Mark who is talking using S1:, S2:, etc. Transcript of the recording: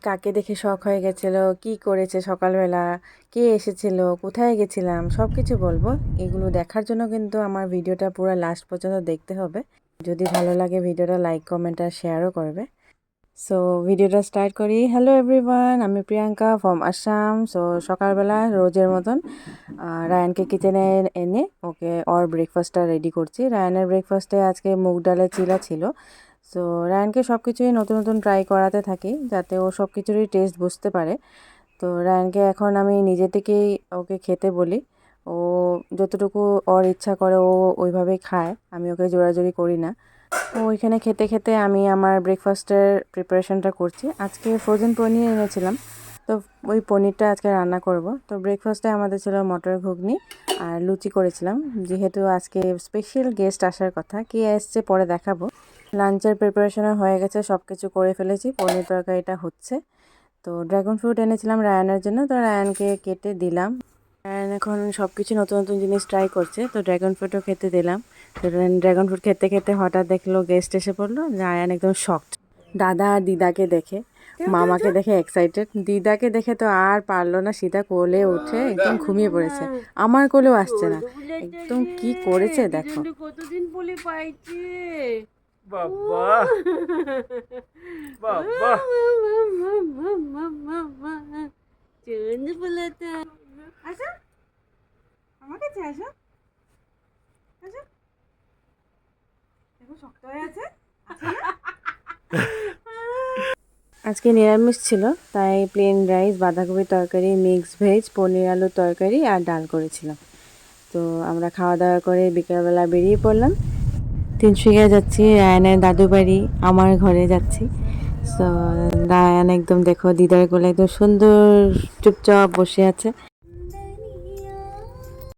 S1: কাকে দেখে শখ হয়ে গেছিল, কি করেছে সকালবেলা, কে এসেছিল, কোথায় গেছিলাম, সব কিছু বলবো। এগুলো দেখার জন্য কিন্তু আমার ভিডিওটা পুরো লাস্ট পর্যন্ত দেখতে হবে। যদি ভালো লাগে ভিডিওটা লাইক কমেন্ট আর শেয়ারও করবে। সো ভিডিওটা স্টার্ট করি। হ্যালো এভরিওয়ান, আমি প্রিয়াঙ্কা ফ্রম আসাম। সো সকালবেলা রোজের মতন রায়ানকে কিচেনে এনে ওকে ওর ব্রেকফাস্টটা রেডি করছি। রায়ানের ব্রেকফাস্টে আজকে মুগ ডালের চিলা ছিল। সো রায়ানকে সব কিছুই নতুন নতুন ট্রাই করাতে থাকি যাতে ও সব কিছুরই টেস্ট বুঝতে পারে। তো রায়ানকে এখন আমি নিজে থেকেই ওকে খেতে বলি। ও যতটুকু ওর ইচ্ছা করে ও ওইভাবেই খায়, আমি ওকে জোরাজুরি করি না। ও ওইখানে খেতে খেতে আমি আমার ব্রেকফাস্টের প্রিপারেশনটা করছি। আজকে ফ্রোজেন পনির এনেছিলাম, তো ওই পনিরটা আজকে রান্না করব। তো ব্রেকফাস্টে আমাদের ছিল মটর ঘুগনি আর লুচি করেছিলাম, যেহেতু আজকে স্পেশাল গেস্ট আসার কথা। কে এসছে পরে দেখাবো। লাঞ্চের প্রিপারেশনও হয়ে গেছে, সব কিছু করে ফেলেছি, পনির তরকারিটা হচ্ছে। তো ড্রাগন ফ্রুট এনেছিলাম রায়ানের জন্য, তো রায়ানকে কেটে দিলাম। রায়ান এখন সব কিছু নতুন নতুন জিনিস ট্রাই করছে, তো ড্রাগন ফ্রুটও খেতে দিলাম। তো ড্রাগন ফ্রুট খেতে খেতে হঠাৎ দেখলো গেস্ট এসে পড়লো। রায়ান একদম শকড, দাদা আর দিদাকে দেখে। মামাকে দেখে এক্সাইটেড, দিদাকে দেখে তো আর পারলো না, সীতা কোলে উঠে একদম ঘুমিয়ে পড়েছে। আমার কোলেও আসছে না, একদম কি করেছে দেখো।
S2: কতদিন বলে পাইছে
S3: বাবা বাবা
S2: চন্দ বলাতে আসো আমার কাছে আসো আসো দেখো শক্ত হয়ে আছে।
S1: আজকে নিরামিষ ছিল, তাই প্লেন রাইস, বাঁধাকপির তরকারি, মিক্স ভেজ, পনির আলুর তরকারি আর ডাল করেছিলাম। তো আমরা খাওয়া দাওয়া করে বিকেলবেলা বেরিয়ে পড়লাম। তিনসুকিয়া যাচ্ছি, রায়ানের দাদু বাড়ি, আমার ঘরে যাচ্ছি। তো রায়ান একদম দেখো দিদার কোলে একদম সুন্দর চুপচাপ বসে আছে।